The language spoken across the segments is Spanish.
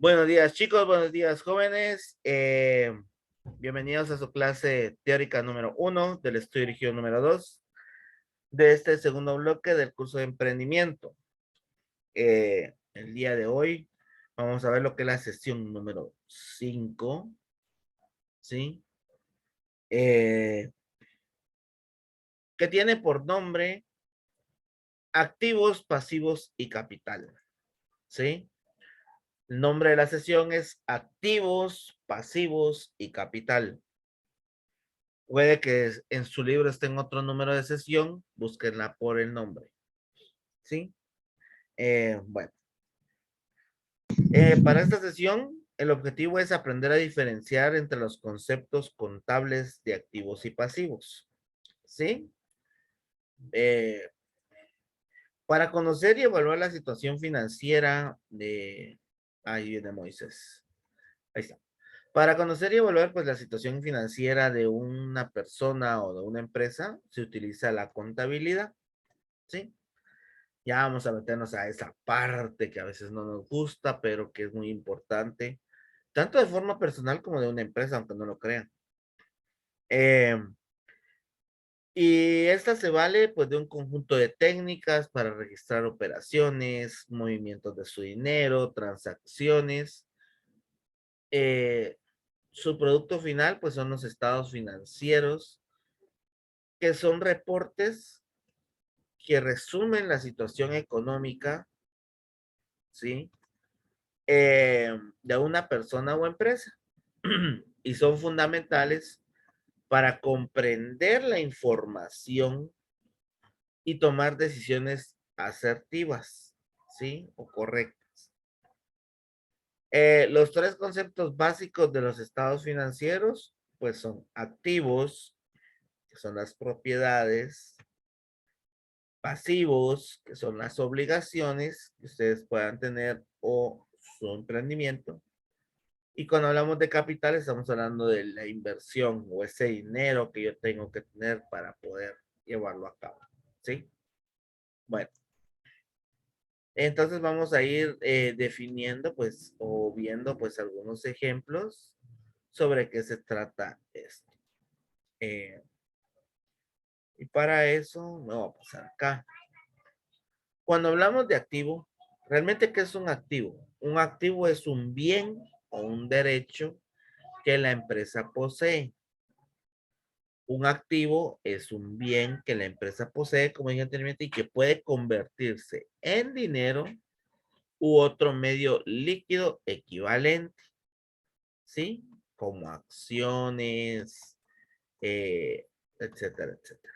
Buenos días, chicos, buenos días, jóvenes. Bienvenidos a su clase teórica número 1 del estudio dirigido número 2 de este segundo bloque del curso de emprendimiento. El día de hoy vamos a ver lo que es la sesión número 5, ¿sí? Que tiene por nombre activos, pasivos y capital, ¿sí? El nombre de la sesión es activos, pasivos y capital. Puede que en su libro esté en otro número de sesión, búsquenla por el nombre, ¿sí? Bueno, para esta sesión, el objetivo es aprender a diferenciar entre los conceptos contables de activos y pasivos, ¿sí? Eh, para conocer y evaluar la situación financiera de... Ahí viene Moisés. Ahí está. Para conocer y evaluar pues la situación financiera de una persona o de una empresa, se utiliza la contabilidad, ¿sí? Ya vamos a meternos a esa parte que a veces no nos gusta, pero que es muy importante, tanto de forma personal como de una empresa, aunque no lo crean. Eh, y esta se vale pues de un conjunto de técnicas para registrar operaciones, movimientos de su dinero, transacciones. Eh, Su producto final pues son los estados financieros, que son reportes que resumen la situación económica, ¿sí? De una persona o empresa y son fundamentales para comprender la información y tomar decisiones asertivas, ¿sí? O correctas. Los tres conceptos básicos de los estados financieros, pues son activos, que son las propiedades, pasivos, que son las obligaciones que ustedes puedan tener o su emprendimiento. Y cuando hablamos de capital, estamos hablando de la inversión o ese dinero que yo tengo que tener para poder llevarlo a cabo. ¿Sí? Bueno, entonces vamos a ir definiendo, pues, o viendo, pues, algunos ejemplos sobre qué se trata esto. Eh, y para eso, me voy a pasar acá. Cuando hablamos de activo, ¿realmente qué es un activo? Un activo es un bien o un derecho que la empresa posee. Un activo es un bien que la empresa posee, como dije anteriormente, y que puede convertirse en dinero u otro medio líquido equivalente, ¿sí? Como acciones, etcétera, etcétera.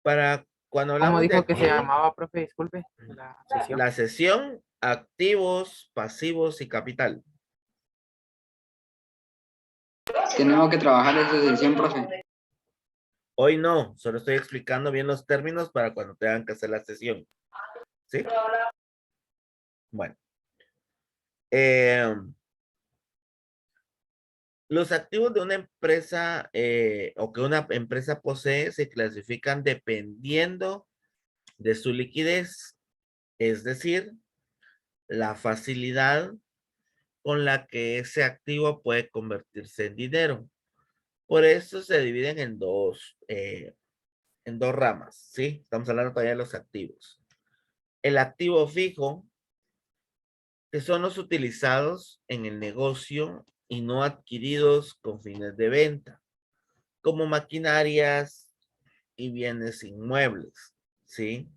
Para cuando ¿Cómo hablamos de dijo que se activo, llamaba, profe? Disculpe, la sesión. la sesión, activos, pasivos y capital. Tenemos que trabajar esa sesión, profe. Hoy no, solo estoy explicando bien los términos para cuando tengan que hacer la sesión, ¿sí? Bueno. Eh, Los activos de una empresa o que una empresa posee se clasifican dependiendo de su liquidez, es decir, la facilidad con la que ese activo puede convertirse en dinero. Por eso se dividen en dos ramas, ¿sí? Estamos hablando todavía de los activos. El activo fijo, que son los utilizados en el negocio y no adquiridos con fines de venta, como maquinarias y bienes inmuebles, ¿sí?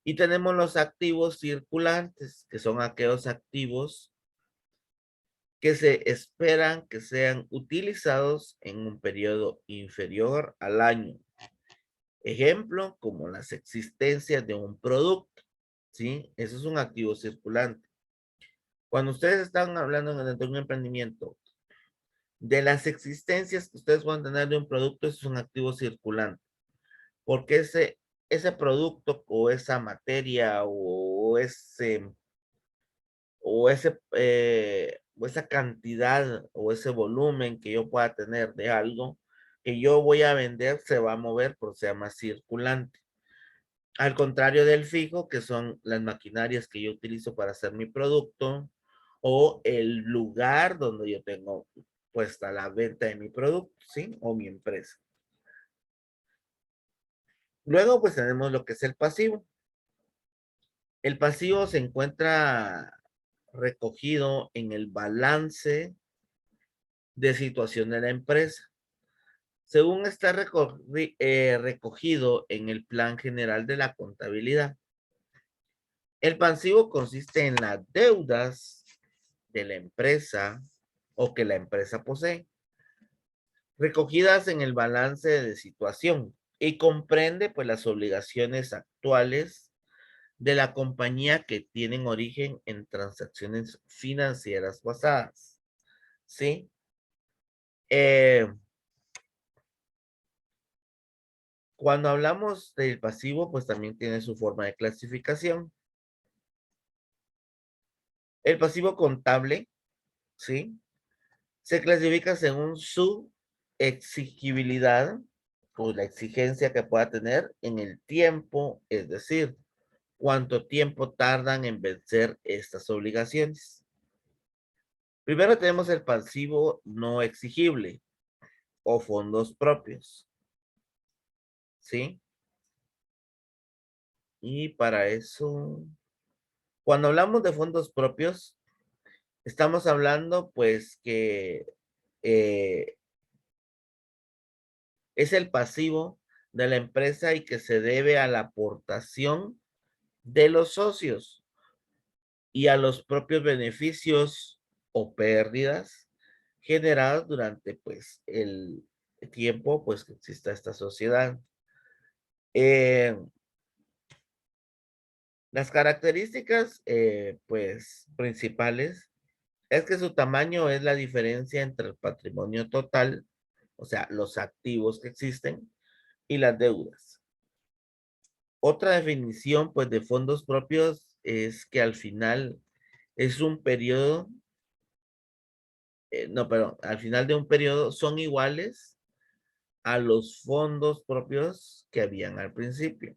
Y tenemos los activos circulantes, que son aquellos activos que se esperan que sean utilizados en un periodo inferior al año. Ejemplo, como las existencias de un producto, ¿sí? Eso es un activo circulante. Cuando ustedes están hablando de un emprendimiento, de las existencias que ustedes van a tener de un producto, eso es un activo circulante. Porque ese producto o esa materia o esa cantidad o ese volumen que yo pueda tener de algo que yo voy a vender se va a mover por se llama circulante. Al contrario del fijo, que son las maquinarias que yo utilizo para hacer mi producto o el lugar donde yo tengo puesta la venta de mi producto, ¿sí? O mi empresa. Luego, pues tenemos lo que es el pasivo. El pasivo se encuentra recogido en el balance de situación de la empresa. Según está recogido en el plan general de la contabilidad. El pasivo consiste en las deudas de la empresa o que la empresa posee, recogidas en el balance de situación y comprende pues las obligaciones actuales de la compañía que tienen origen en transacciones financieras pasadas. ¿Sí? Cuando hablamos del pasivo, pues también tiene su forma de clasificación. El pasivo contable, ¿sí? Se clasifica según su exigibilidad o la exigencia que pueda tener en el tiempo, es decir, cuánto tiempo tardan en vencer estas obligaciones. Primero tenemos el pasivo no exigible o fondos propios, ¿sí? Y para eso, cuando hablamos de fondos propios, estamos hablando pues que eh, es el pasivo de la empresa y que se debe a la aportación de los socios y a los propios beneficios o pérdidas generadas durante pues el tiempo pues que exista esta sociedad. Las características pues principales es que su tamaño es la diferencia entre el patrimonio total, o sea, los activos que existen y las deudas. Otra definición pues de fondos propios es que al final es un periodo, no, perdón, al final de un periodo son iguales a los fondos propios que habían al principio.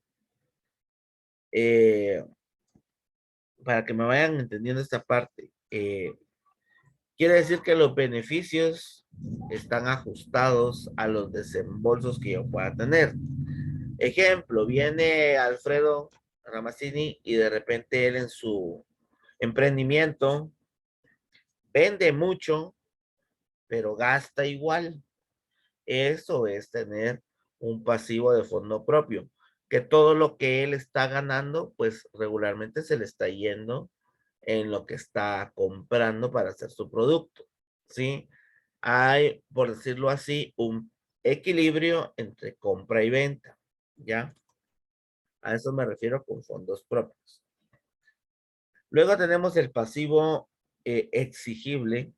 Para que me vayan entendiendo esta parte, quiere decir que los beneficios están ajustados a los desembolsos que yo pueda tener. Ejemplo, viene Alfredo Ramazzini y de repente él en su emprendimiento vende mucho, pero gasta igual. Eso es tener un pasivo de fondo propio, que todo lo que él está ganando, pues regularmente se le está yendo en lo que está comprando para hacer su producto, ¿sí? Hay, por decirlo así, un equilibrio entre compra y venta, ¿ya? A eso me refiero con fondos propios. Luego tenemos el pasivo exigible,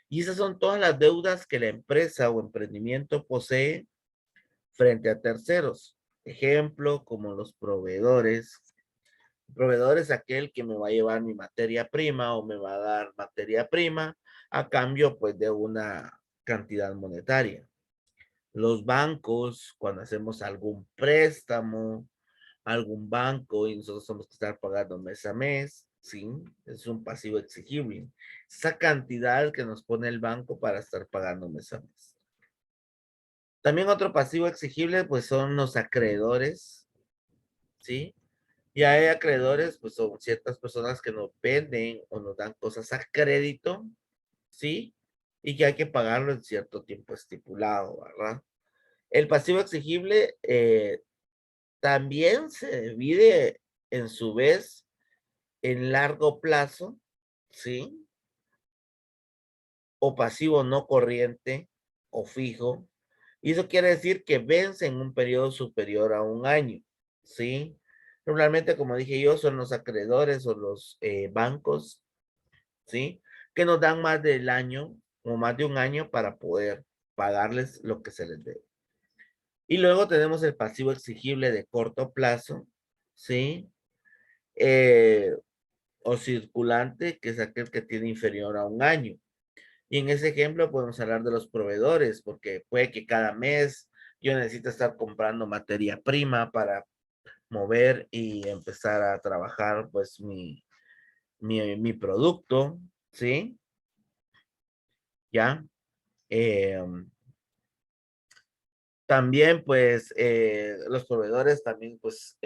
y esas son todas las deudas que la empresa o emprendimiento posee frente a terceros. Ejemplo, como los proveedores. Proveedor es aquel que me va a llevar mi materia prima o me va a dar materia prima a cambio pues de una cantidad monetaria. Los bancos, cuando hacemos algún préstamo, algún banco y nosotros tenemos que estar pagando mes a mes, ¿sí? Es un pasivo exigible. Esa cantidad que nos pone el banco para estar pagando mes a mes. También otro pasivo exigible, pues son los acreedores, ¿sí? Y hay acreedores, pues son ciertas personas que nos venden o nos dan cosas a crédito, ¿sí? Y que hay que pagarlo en cierto tiempo estipulado, ¿verdad? El pasivo exigible también se divide en su vez en largo plazo, ¿sí? O pasivo no corriente o fijo. Y eso quiere decir que vence en un periodo superior a un año, ¿sí? Normalmente, como dije yo, son los acreedores o los bancos, ¿sí? Que nos dan más del año o más de un año para poder pagarles lo que se les debe. Y luego tenemos el pasivo exigible de corto plazo, ¿sí? O circulante, que es aquel que tiene inferior a un año. Y en ese ejemplo podemos hablar de los proveedores, porque puede que cada mes yo necesite estar comprando materia prima para mover y empezar a trabajar pues mi producto, ¿sí? ¿Ya? También pues los proveedores también pues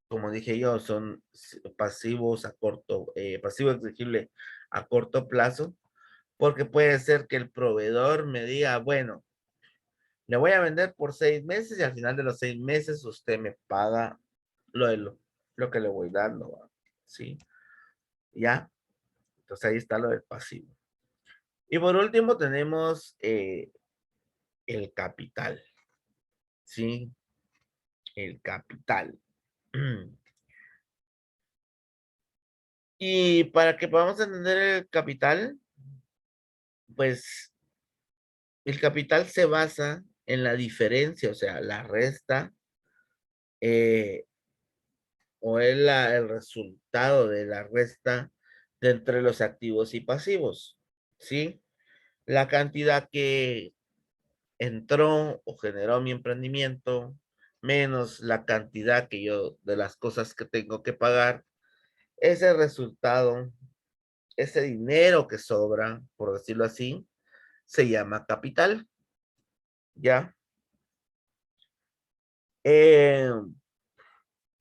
como dije yo son pasivos a corto, pasivo exigible a corto plazo, porque puede ser que el proveedor me diga, bueno, le voy a vender por 6 meses y al final de los 6 meses usted me paga lo que le voy dando, ¿va? ¿Sí? ¿Ya? Entonces ahí está lo del pasivo. Y por último tenemos el capital, ¿sí? El capital. Y para que podamos entender el capital, pues el capital se basa en la diferencia, o sea, la resta eh, o es el resultado de la resta de entre los activos y pasivos, ¿sí? La cantidad que entró o generó mi emprendimiento, menos la cantidad que yo de las cosas que tengo que pagar, ese resultado, ese dinero que sobra, por decirlo así, se llama capital, ¿ya? Eh,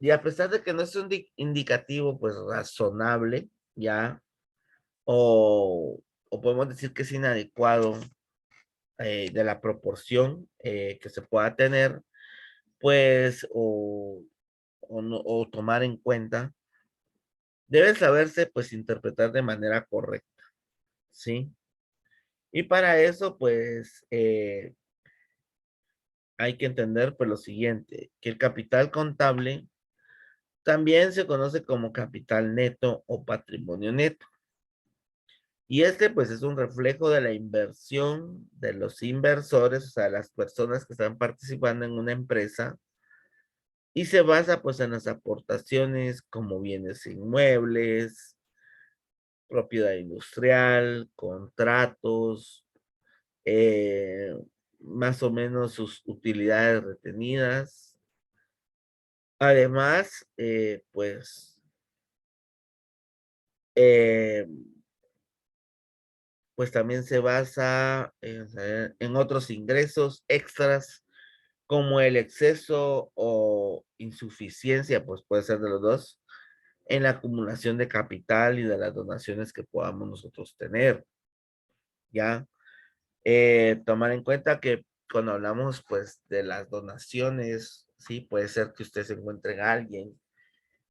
y a pesar de que no es un indicativo, pues razonable, ¿ya? O podemos decir que es inadecuado de la proporción que se pueda tener, pues, o tomar en cuenta, debe saberse, pues, interpretar de manera correcta, ¿sí? Y para eso, pues, hay que entender, pues, lo siguiente, que el capital contable también se conoce como capital neto o patrimonio neto. Y este, pues, es un reflejo de la inversión de los inversores, o sea, las personas que están participando en una empresa, y se basa, pues, en las aportaciones como bienes inmuebles, propiedad industrial, contratos, eh, más o menos sus utilidades retenidas. Además, eh, pues también se basa en otros ingresos extras como el exceso o insuficiencia, pues puede ser de los dos, en la acumulación de capital y de las donaciones que podamos nosotros tener, ¿ya? Tomar en cuenta que cuando hablamos pues de las donaciones, sí, puede ser que usted se encuentre en alguien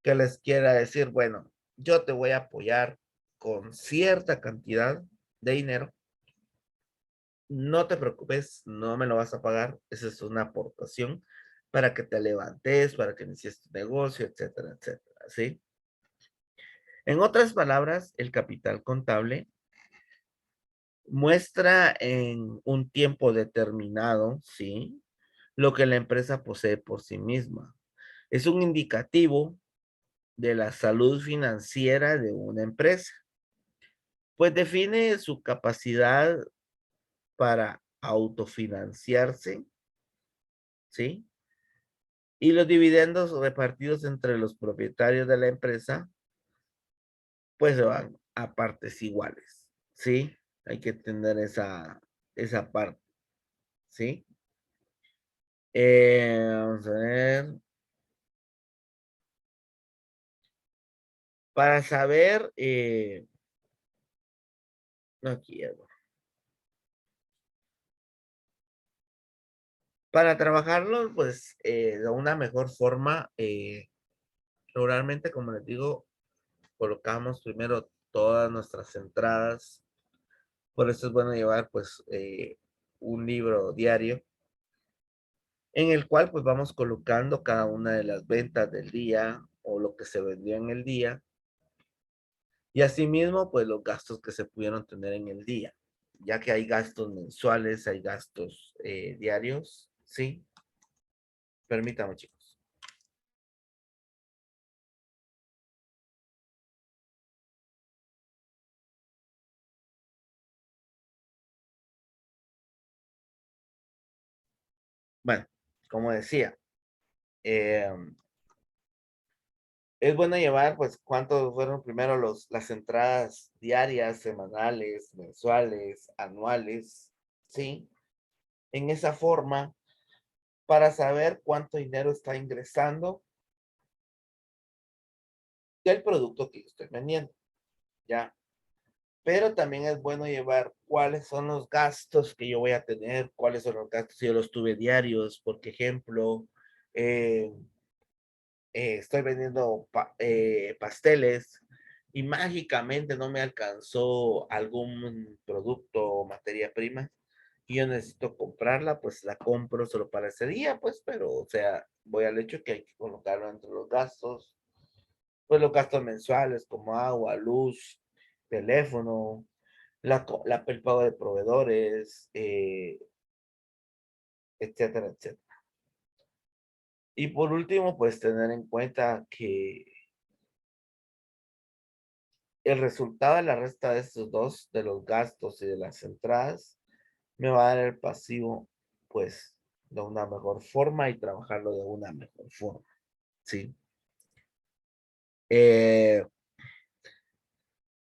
que les quiera decir, bueno, yo te voy a apoyar con cierta cantidad de dinero, no te preocupes, no me lo vas a pagar, esa es una aportación para que te levantes, para que inicies tu negocio, etcétera, etcétera, ¿sí? En otras palabras, el capital contable muestra en un tiempo determinado, ¿sí? Lo que la empresa posee por sí misma. Es un indicativo de la salud financiera de una empresa, pues define su capacidad para autofinanciarse, ¿sí? Y los dividendos repartidos entre los propietarios de la empresa, pues se van a partes iguales, ¿sí? Hay que tener esa parte, ¿sí? Vamos a ver. Para saber, no quiero. Para trabajarlo, pues, de una mejor forma, regularmente, como les digo, colocamos primero todas nuestras entradas. Por eso es bueno llevar, pues, un libro diario en el cual, pues, vamos colocando cada una de las ventas del día o lo que se vendió en el día. Y asimismo, pues, los gastos que se pudieron tener en el día, ya que hay gastos mensuales, hay gastos diarios, ¿sí? Permítame, chicos. Bueno, como decía, eh, Es bueno llevar, pues, cuántos fueron primero las entradas diarias, semanales, mensuales, anuales, ¿sí? En esa forma, para saber cuánto dinero está ingresando del producto que yo estoy vendiendo, ¿ya? Pero también es bueno llevar cuáles son los gastos que yo voy a tener, cuáles son los gastos si yo los tuve diarios, por ejemplo, eh, estoy vendiendo pasteles y mágicamente no me alcanzó algún producto o materia prima y yo necesito comprarla, pues la compro solo para ese día, pues, pero, o sea, voy al hecho que hay que colocarlo entre los gastos, pues los gastos mensuales como agua, luz, teléfono, el pago de proveedores, etcétera, etcétera. Y por último, pues tener en cuenta que el resultado de la resta de estos dos, de los gastos y de las entradas, me va a dar el pasivo, pues, de una mejor forma y trabajarlo de una mejor forma, ¿sí? Eh,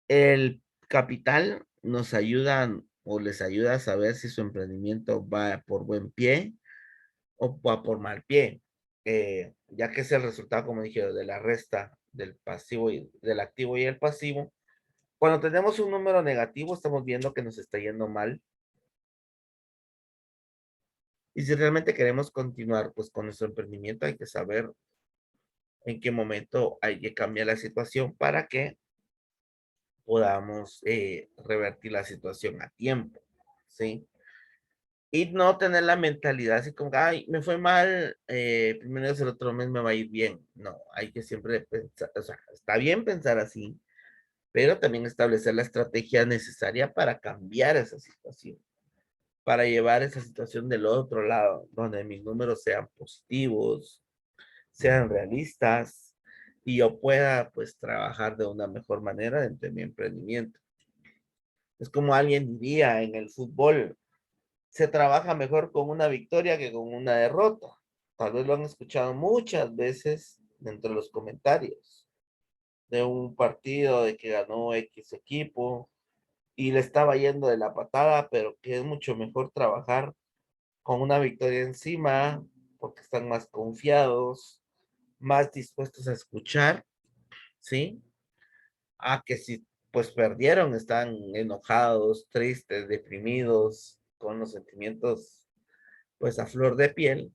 el capital nos ayuda o les ayuda a saber si su emprendimiento va por buen pie o va por mal pie, ya que es el resultado, como dije, de la resta del pasivo y del activo y el pasivo. Cuando tenemos un número negativo, estamos viendo que nos está yendo mal. Y si realmente queremos continuar pues con nuestro emprendimiento, hay que saber en qué momento hay que cambiar la situación para que podamos revertir la situación a tiempo, ¿sí? Y no tener la mentalidad así como, ay, me fue mal, primero el otro mes me va a ir bien. No, hay que siempre pensar, o sea, está bien pensar así, pero también establecer la estrategia necesaria para cambiar esa situación, para llevar esa situación del otro lado, donde mis números sean positivos, sean realistas y yo pueda pues trabajar de una mejor manera dentro de mi emprendimiento. Es como alguien diría en el fútbol, se trabaja mejor con una victoria que con una derrota. Tal vez lo han escuchado muchas veces dentro de los comentarios de un partido de que ganó X equipo y le estaba yendo de la patada, pero que es mucho mejor trabajar con una victoria encima porque están más confiados, más dispuestos a escuchar, ¿sí? A que si pues perdieron, están enojados, tristes, deprimidos, con los sentimientos pues a flor de piel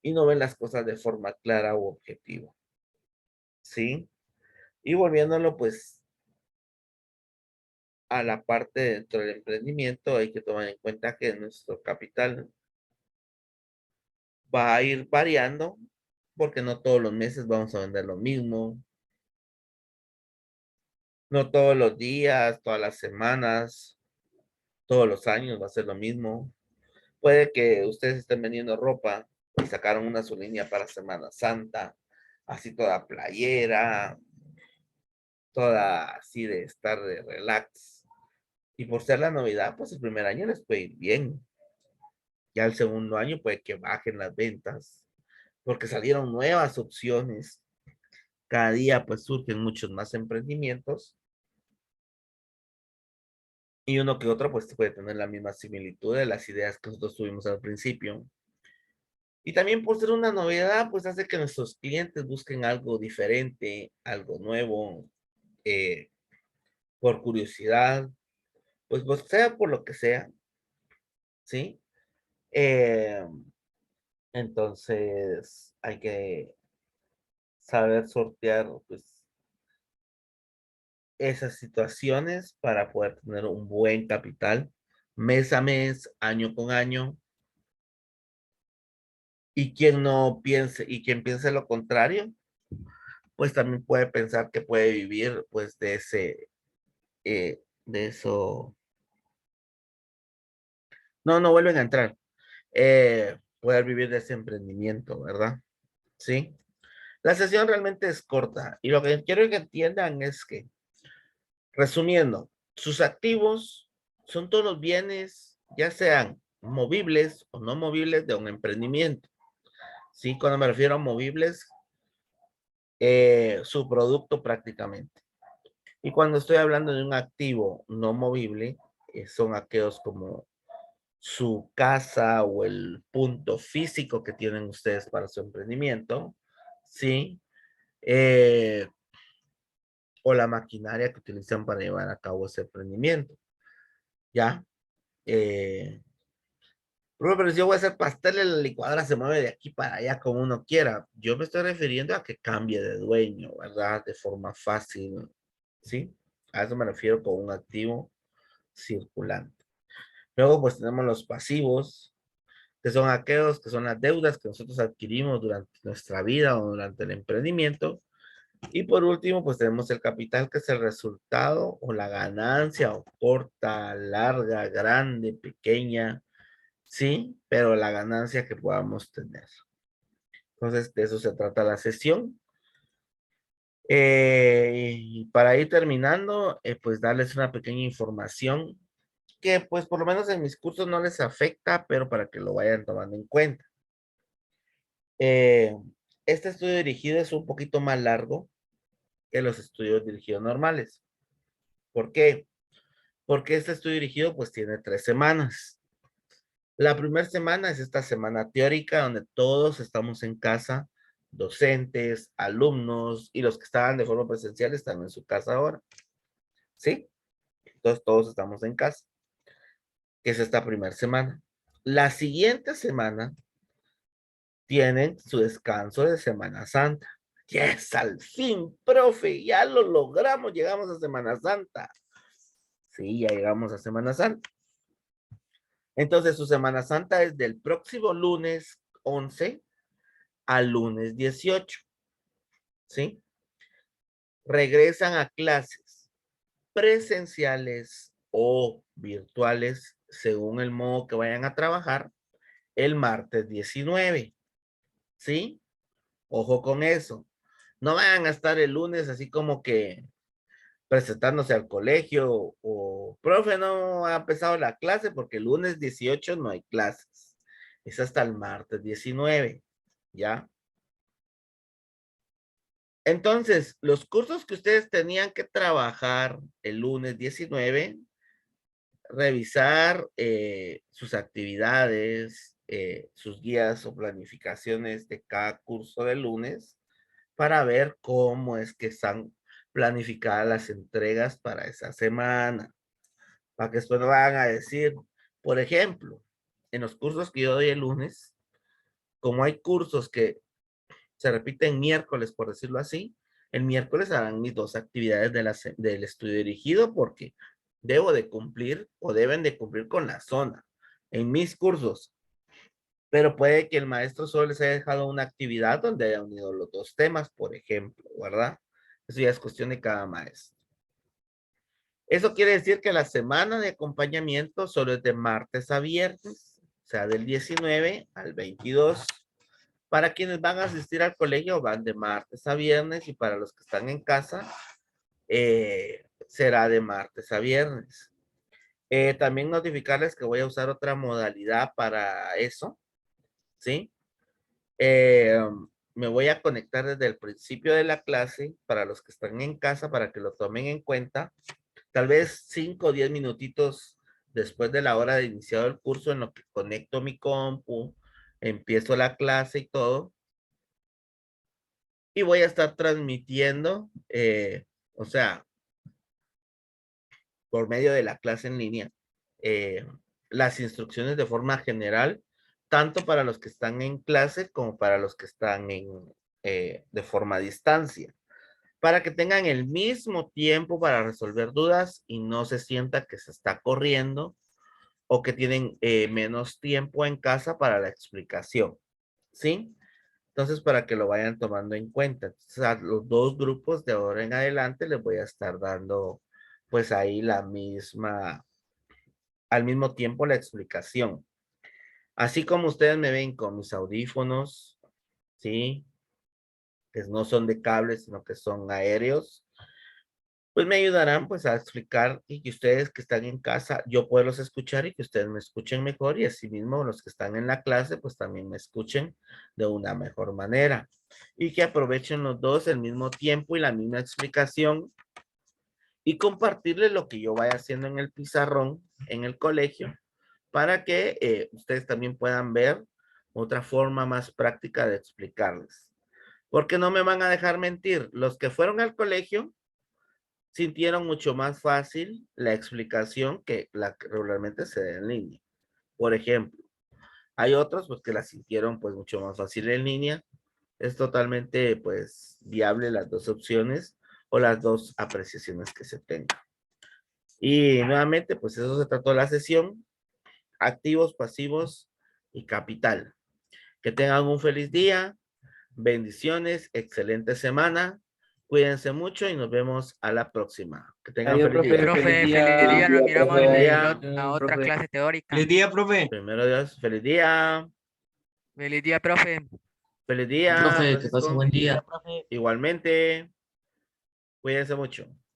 y no ven las cosas de forma clara u objetiva, ¿sí? Y volviéndolo pues a la parte dentro del emprendimiento, hay que tomar en cuenta que nuestro capital va a ir variando porque no todos los meses vamos a vender lo mismo, no todos los días, todas las semanas, todos los años va a ser lo mismo. Puede que ustedes estén vendiendo ropa y sacaron una su línea para Semana Santa, así toda playera, toda así de estar de relax. Y por ser la novedad, pues el primer año les puede ir bien. Ya el segundo año puede que bajen las ventas, porque salieron nuevas opciones. Cada día pues surgen muchos más emprendimientos y uno que otro pues puede tener la misma similitud de las ideas que nosotros tuvimos al principio. Y también por ser una novedad, pues hace que nuestros clientes busquen algo diferente, algo nuevo, eh, por curiosidad, pues sea por lo que sea, ¿sí? Eh, entonces hay que saber sortear, pues, esas situaciones para poder tener un buen capital mes a mes, año con año. Y quien no piense, y quien piense lo contrario, pues también puede pensar que puede vivir, pues, de eso. No, no vuelven a entrar. Poder vivir de ese emprendimiento, ¿verdad? Sí. La sesión realmente es corta y lo que quiero que entiendan es que, resumiendo, sus activos son todos los bienes, ya sean movibles o no movibles de un emprendimiento. Sí, cuando me refiero a movibles, su producto prácticamente. Y cuando estoy hablando de un activo no movible, son aquellos como su casa o el punto físico que tienen ustedes para su emprendimiento, ¿sí? O la maquinaria que utilizan para llevar a cabo ese emprendimiento, ¿ya? Pero si yo voy a hacer pasteles, la licuadora se mueve de aquí para allá como uno quiera. Yo me estoy refiriendo a que cambie de dueño, ¿verdad? De forma fácil, ¿sí? A eso me refiero con un activo circulante. Luego, pues tenemos los pasivos, que son aquellos que son las deudas que nosotros adquirimos durante nuestra vida o durante el emprendimiento. Y por último, pues tenemos el capital, que es el resultado o la ganancia, o corta, larga, grande, pequeña, sí, pero la ganancia que podamos tener. Entonces, de eso se trata la sesión. Y para ir terminando, pues darles una pequeña información que pues por lo menos en mis cursos no les afecta, pero para que lo vayan tomando en cuenta. Eh, este estudio dirigido es un poquito más largo que los estudios dirigidos normales. ¿Por qué? Porque este estudio dirigido pues tiene 3 semanas. La primera semana es esta semana teórica donde todos estamos en casa, docentes, alumnos y los que estaban de forma presencial están en su casa ahora. ¿Sí? Entonces todos estamos en casa, que es esta primera semana. La siguiente semana tienen su descanso de Semana Santa. Yes, al fin, profe, ya lo logramos, llegamos a Semana Santa. Sí, ya llegamos a Semana Santa. Entonces, su Semana Santa es del próximo lunes 11 al lunes 18, ¿sí? Regresan a clases presenciales o virtuales, según el modo que vayan a trabajar, el martes 19, ¿sí? Ojo con eso. No vayan a estar el lunes así como que presentándose al colegio o, profe, no ha empezado la clase porque el lunes 18 no hay clases. Es hasta el martes 19, ¿ya? Entonces, los cursos que ustedes tenían que trabajar el lunes 19, revisar sus actividades, sus guías o planificaciones de cada curso del lunes para ver cómo es que están planificadas las entregas para esa semana. Para que después no vayan a decir, por ejemplo, en los cursos que yo doy el lunes, como hay cursos que se repiten miércoles, por decirlo así, el miércoles harán mis 2 actividades del estudio dirigido porque debo de cumplir o deben de cumplir con la zona en mis cursos. Pero puede que el maestro solo les haya dejado una actividad donde haya unido los 2 temas, por ejemplo, ¿verdad? Eso ya es cuestión de cada maestro. Eso quiere decir que la semana de acompañamiento solo es de martes a viernes, o sea, del 19 al 22. Para quienes van a asistir al colegio van de martes a viernes y para los que están en casa será de martes a viernes. También notificarles que voy a usar otra modalidad para eso, ¿sí? Me voy a conectar desde el principio de la clase para los que están en casa para que lo tomen en cuenta. Tal vez 5 o 10 minutitos después de la hora de iniciar el curso en lo que conecto mi compu, empiezo la clase y todo. Y voy a estar transmitiendo, o sea, por medio de la clase en línea, eh, las instrucciones de forma general, tanto para los que están en clase como para los que están de forma a distancia, para que tengan el mismo tiempo para resolver dudas y no se sienta que se está corriendo o que tienen menos tiempo en casa para la explicación, ¿sí? Entonces, para que lo vayan tomando en cuenta. Entonces, a los 2 grupos de ahora en adelante les voy a estar dando, pues ahí al mismo tiempo la explicación. Así como ustedes me ven con mis audífonos, ¿sí? Que no son de cable, sino que son aéreos, pues me ayudarán pues a explicar y que ustedes que están en casa, yo puedo escuchar y que ustedes me escuchen mejor y asimismo los que están en la clase, pues también me escuchen de una mejor manera. y que aprovechen los dos el mismo tiempo y la misma explicación y compartirles lo que yo vaya haciendo en el pizarrón en el colegio para que ustedes también puedan ver otra forma más práctica de explicarles. Porque no me van a dejar mentir, los que fueron al colegio sintieron mucho más fácil la explicación que la que regularmente se da en línea. Por ejemplo, hay otros pues que la sintieron pues mucho más fácil en línea. Es totalmente pues viable las dos opciones o las dos apreciaciones que se tengan. Y nuevamente pues eso se trató la sesión, activos, pasivos y capital. Que tengan un feliz día, bendiciones, excelente semana. Cuídense mucho y nos vemos a la próxima. Que tengan Adiós, feliz profe. día. Profe, Feliz feliz día. día, nos miramos Feliz en día. la otra Profe. clase teórica. Feliz día, profe. Primero Dios, feliz día. Feliz día, profe. Feliz día, Profe, que pase Francisco. buen día. Igualmente. Cuídense mucho.